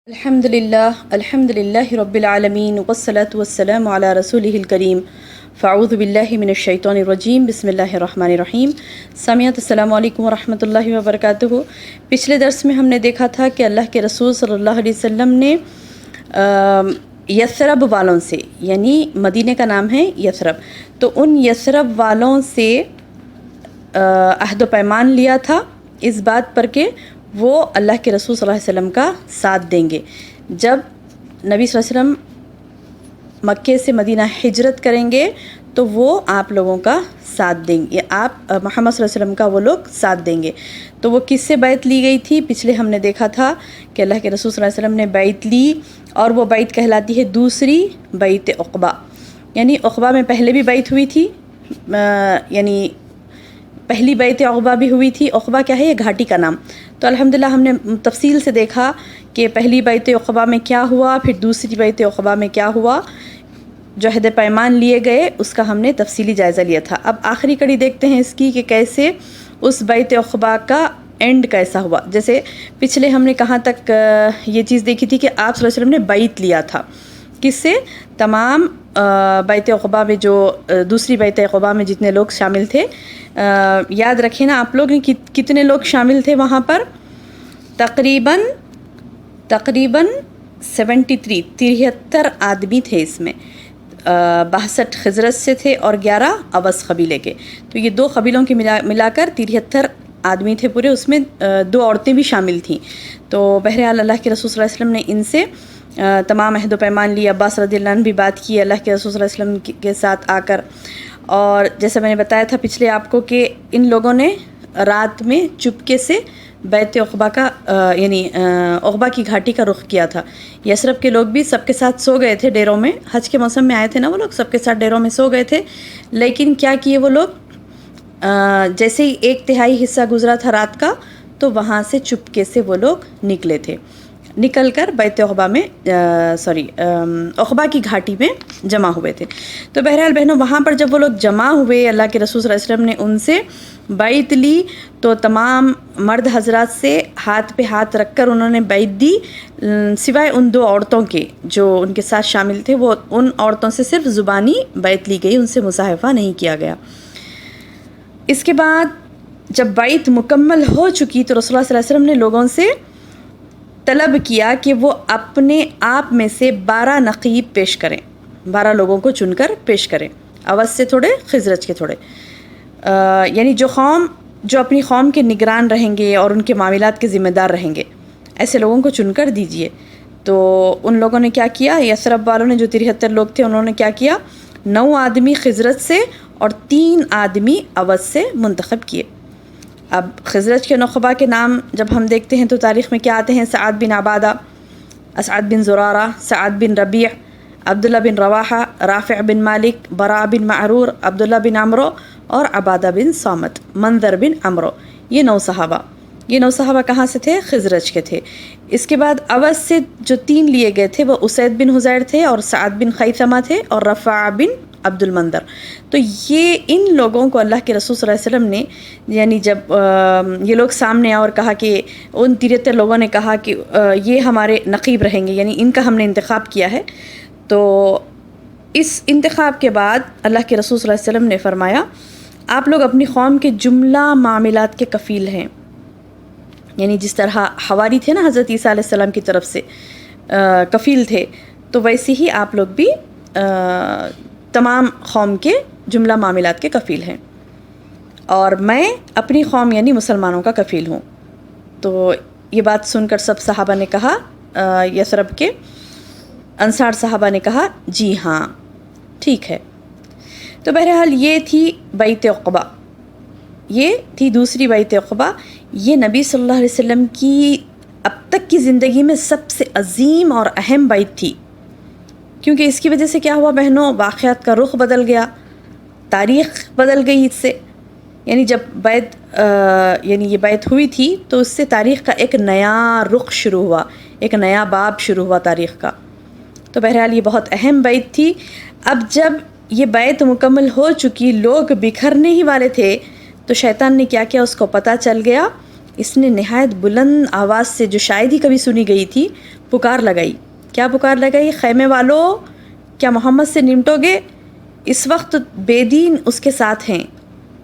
الحمدللہ رب العالمین والصلاة والسلام علی رسولہ الکریم فاعوذ باللہ من الشیطان الرجیم بسم اللہ الرحمن الرحیم۔ سامعین السلام علیکم ورحمۃ اللہ وبرکاتہ۔ پچھلے درس میں ہم نے دیکھا تھا کہ اللہ کے رسول صلی اللہ علیہ وسلم نے یثرب والوں سے، یعنی مدینہ کا نام ہے یثرب، تو ان یثرب والوں سے عہد و پیمان لیا تھا اس بات پر کہ وہ اللہ کے رسول صلی اللہ علیہ وسلم کا ساتھ دیں گے۔ جب نبی صلی اللہ علیہ وسلم مکے سے مدینہ ہجرت کریں گے تو وہ آپ لوگوں کا ساتھ دیں گے، آپ محمد صلی اللہ علیہ وسلم کا وہ لوگ ساتھ دیں گے۔ تو وہ کس سے بیعت لی گئی تھی؟ پچھلے ہم نے دیکھا تھا کہ اللہ کے رسول صلی اللہ علیہ وسلم نے بیعت لی، اور وہ بیعت کہلاتی ہے دوسری بیعت عقبہ۔ یعنی عقبہ میں پہلے بھی بیعت ہوئی تھی، یعنی پہلی بیعت عقبہ بھی ہوئی تھی۔ عقبہ کیا ہے؟ یہ گھاٹی کا نام۔ تو الحمدللہ ہم نے تفصیل سے دیکھا کہ پہلی بیعت عقبہ میں کیا ہوا، پھر دوسری بیعت عقبہ میں کیا ہوا، جو عہد پیمان لیے گئے اس کا ہم نے تفصیلی جائزہ لیا تھا۔ اب آخری کڑی دیکھتے ہیں اس کی کہ کیسے اس بیعت عقبہ کا اینڈ کیسا ہوا۔ جیسے پچھلے ہم نے کہاں تک یہ چیز دیکھی تھی کہ آپ صلی اللہ علیہ وسلم نے بیعت لیا تھا کس سے؟ تمام بیعت عقبہ میں جو دوسری بیعت عقبہ میں جتنے لوگ شامل تھے، یاد رکھیں نا آپ لوگ کتنے لوگ شامل تھے وہاں پر؟ تقریباً 73 آدمی تھے اس میں، 62 خزرج سے تھے اور 11 اوس قبیلے کے۔ تو یہ دو قبیلوں کے ملا کر 73 آدمی تھے پورے، اس میں 2 عورتیں بھی شامل تھیں۔ تو بہرحال اللہ کے رسول صلی اللہ علیہ وسلم نے ان سے تمام عہد و پیمان لی۔ عباس رضی اللہ عنہ بھی بات کی اللہ کے رسول صلی اللہ علیہ وسلم کے ساتھ آ کر، اور جیسا میں نے بتایا تھا پچھلے آپ کو کہ ان لوگوں نے رات میں چپکے سے بیعت عقبہ کا یعنی عقبہ کی گھاٹی کا رخ کیا تھا۔ یثرب کے لوگ بھی سب کے ساتھ سو گئے تھے ڈیروں میں، حج کے موسم میں آئے تھے نا وہ لوگ، سب کے ساتھ ڈیروں میں سو گئے تھے، لیکن کیا کیے وہ لوگ؟ جیسے ہی 1/3 حصہ گزرا تھا رات کا تو وہاں سے چپکے سے وہ لوگ نکلے تھے، نکل کر بیعت عقبہ میں عقبہ کی گھاٹی میں جمع ہوئے تھے۔ تو بہرحال بہنوں، وہاں پر جب وہ لوگ جمع ہوئے، اللہ کے رسول صلی اللہ علیہ وسلم نے ان سے بیعت لی، تو تمام مرد حضرات سے ہاتھ پہ ہاتھ رکھ کر انہوں نے بیعت دی، سوائے ان 2 عورتوں کے جو ان کے ساتھ شامل تھے، وہ ان عورتوں سے صرف زبانی بیعت لی گئی، ان سے مصاحفہ نہیں کیا گیا۔ اس کے بعد جب بیعت مکمل ہو چکی تو رسول اللہ صلی اللہ علیہ وسلم نے لوگوں سے طلب کیا کہ وہ اپنے آپ میں سے 12 نقیب پیش کریں، 12 لوگوں کو چن کر پیش کریں، اوس سے تھوڑے، خزرج کے تھوڑے، یعنی جو اپنی قوم کے نگران رہیں گے اور ان کے معاملات کے ذمہ دار رہیں گے، ایسے لوگوں کو چن کر دیجئے۔ تو ان لوگوں نے کیا کیا؟ یثرب والوں نے جو 73 لوگ تھے انہوں نے کیا کیا؟ 9 آدمی خزرج سے اور 3 آدمی اوس سے منتخب کیے۔ اب خزرج کے نخبہ کے نام جب ہم دیکھتے ہیں تو تاریخ میں کیا آتے ہیں؟ سعد بن عبادہ، اسعد بن زرارہ، سعد بن ربیع، عبداللہ بن رواحہ، رافع بن مالک، براء بن معرور، عبداللہ بن عمرو اور عبادہ بن صامت، منذر بن عمرو۔ یہ 9 صحابہ کہاں سے تھے؟ خزرج کے تھے۔ اس کے بعد اوس سے جو 3 لیے گئے تھے وہ اسید بن حزیر تھے اور سعد بن خیثمہ تھے اور رفاع بن عبد المنذر۔ تو یہ ان لوگوں کو اللہ کے رسول صلی اللہ علیہ وسلم نے، یعنی جب یہ لوگ سامنے اور کہا کہ ان 73 لوگوں نے کہا کہ یہ ہمارے نقیب رہیں گے، یعنی ان کا ہم نے انتخاب کیا ہے، تو اس انتخاب کے بعد اللہ کے رسول صلی اللہ علیہ وسلم نے فرمایا آپ لوگ اپنی قوم کے جملہ معاملات کے کفیل ہیں، یعنی جس طرح حواری تھے نا حضرت عیسیٰ علیہ السلام کی طرف سے کفیل تھے، تو ویسے ہی آپ لوگ بھی تمام قوم کے جملہ معاملات کے کفیل ہیں، اور میں اپنی قوم یعنی مسلمانوں کا کفیل ہوں۔ تو یہ بات سن کر سب صحابہ نے کہا، یثرب کے انصار صحابہ نے کہا جی ہاں ٹھیک ہے۔ تو بہرحال یہ تھی بیعت عقبہ، یہ تھی دوسری بیعت عقبہ۔ یہ نبی صلی اللہ علیہ وسلم کی اب تک کی زندگی میں سب سے عظیم اور اہم بیعت تھی، کیونکہ اس کی وجہ سے کیا ہوا بہنوں؟ واقعات کا رخ بدل گیا، تاریخ بدل گئی اس سے۔ یعنی جب یہ بیعت ہوئی تھی تو اس سے تاریخ کا ایک نیا رخ شروع ہوا، ایک نیا باب شروع ہوا تاریخ کا۔ تو بہرحال یہ بہت اہم بیعت تھی۔ اب جب یہ بیعت مکمل ہو چکی، لوگ بکھرنے ہی والے تھے، تو شیطان نے کیا کیا؟ اس کو پتہ چل گیا اس نے نہایت بلند آواز سے جو شاید ہی کبھی سنی گئی تھی پکار لگائی. کیا پکار لگائی؟ خیمے والوں کیا محمد سے نمٹو گے؟ اس وقت بے دین اس کے ساتھ ہیں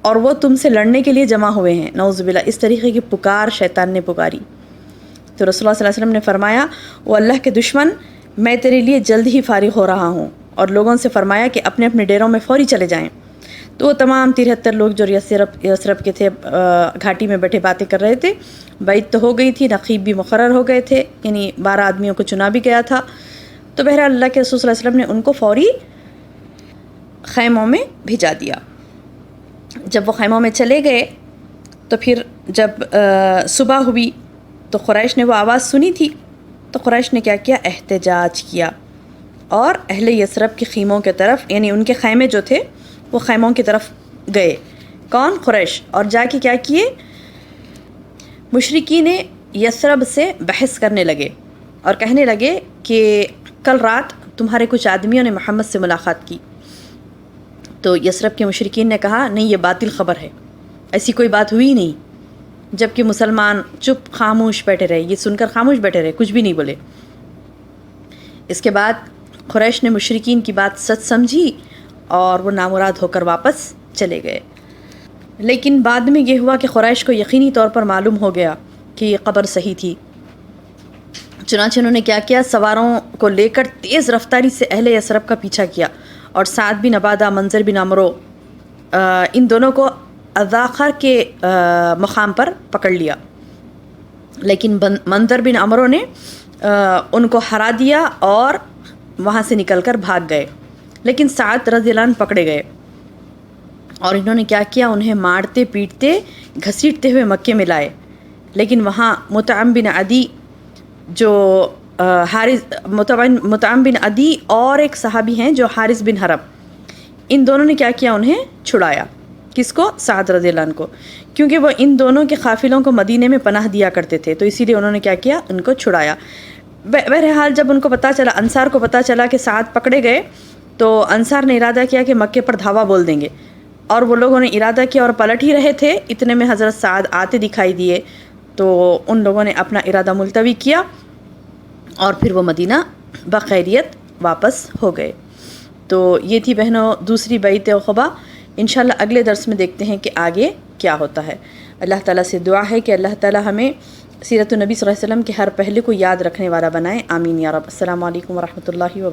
اور وہ تم سے لڑنے کے لیے جمع ہوئے ہیں. نعوذ باللہ. اس طریقے کی پکار شیطان نے پکاری. تو رسول اللہ صلی اللہ علیہ وسلم نے فرمایا وہ اللہ کے دشمن، میں تیرے لیے جلد ہی فارغ ہو رہا ہوں، اور لوگوں سے فرمایا کہ اپنے اپنے ڈیروں میں فوری چلے جائیں. تو وہ تمام 73 لوگ جو یثرب کے تھے گھاٹی میں بیٹھے باتیں کر رہے تھے. بیعت تو ہو گئی تھی، نقیب بھی مقرر ہو گئے تھے، یعنی 12 آدمیوں کو چنا بھی گیا تھا. تو بہرحال اللہ کے رسول صلی اللہ علیہ وسلم نے ان کو فوری خیموں میں بھیجا دیا. جب وہ خیموں میں چلے گئے تو پھر جب صبح ہوئی تو قریش نے وہ آواز سنی تھی. تو قریش نے کیا کیا؟ احتجاج کیا اور اہل یثرب کے خیموں کے طرف، یعنی ان کے خیمے جو تھے وہ خیموں کی طرف گئے. کون؟ قریش. اور جا کے کیا کیے؟ مشرکین یثرب سے بحث کرنے لگے اور کہنے لگے کہ کل رات تمہارے کچھ آدمیوں نے محمد سے ملاقات کی. تو یثرب کے مشرکین نے کہا نہیں، یہ باطل خبر ہے، ایسی کوئی بات ہوئی نہیں. جبکہ مسلمان چپ خاموش بیٹھے رہے، یہ سن کر خاموش بیٹھے رہے، کچھ بھی نہیں بولے. اس کے بعد قریش نے مشرکین کی بات سچ سمجھی اور وہ نامراد ہو کر واپس چلے گئے. لیکن بعد میں یہ ہوا کہ قریش کو یقینی طور پر معلوم ہو گیا کہ یہ خبر صحیح تھی. چنانچہ انہوں نے کیا کیا؟ سواروں کو لے کر تیز رفتاری سے اہل یثرب کا پیچھا کیا اور سعد بن عبادہ، منظر بن عمرو، ان دونوں کو اذاخر کے مقام پر پکڑ لیا. لیکن منظر بن عمرو نے ان کو ہرا دیا اور وہاں سے نکل کر بھاگ گئے. لیکن سعد رضی اللہ عنہ پکڑے گئے اور انہوں نے کیا کیا؟ انہیں مارتے پیٹتے گھسیٹتے ہوئے مکے میں لائے. لیکن وہاں مطعم بن عدی جو مطعم بن عدی اور ایک صحابی ہیں جو حارث بن حرب، ان دونوں نے کیا کیا؟ انہیں چھڑایا. کس کو؟ سعد رضی اللہ عنہ کو، کیونکہ وہ ان دونوں کے قافلوں کو مدینے میں پناہ دیا کرتے تھے، تو اسی لیے انہوں نے کیا کیا؟ ان کو چھڑایا. بہرحال جب ان کو پتہ چلا، انصار کو پتہ چلا کہ سعد پکڑے گئے، تو انصار نے ارادہ کیا کہ مکے پر دھاوا بول دیں گے. اور وہ لوگوں نے ارادہ کیا اور پلٹ ہی رہے تھے، اتنے میں حضرت سعد آتے دکھائی دیے. تو ان لوگوں نے اپنا ارادہ ملتوی کیا اور پھر وہ مدینہ بخیریت واپس ہو گئے. تو یہ تھی بہنوں دوسری بیعت عقبہ. انشاءاللہ اگلے درس میں دیکھتے ہیں کہ آگے کیا ہوتا ہے. اللہ تعالیٰ سے دعا ہے کہ اللہ تعالیٰ ہمیں سیرت النبی صلی اللہ علیہ وسلم کے ہر پہلو کو یاد رکھنے والا بنائے. آمین یا رب. السلام علیکم ورحمۃ اللہ وبرکاتہ.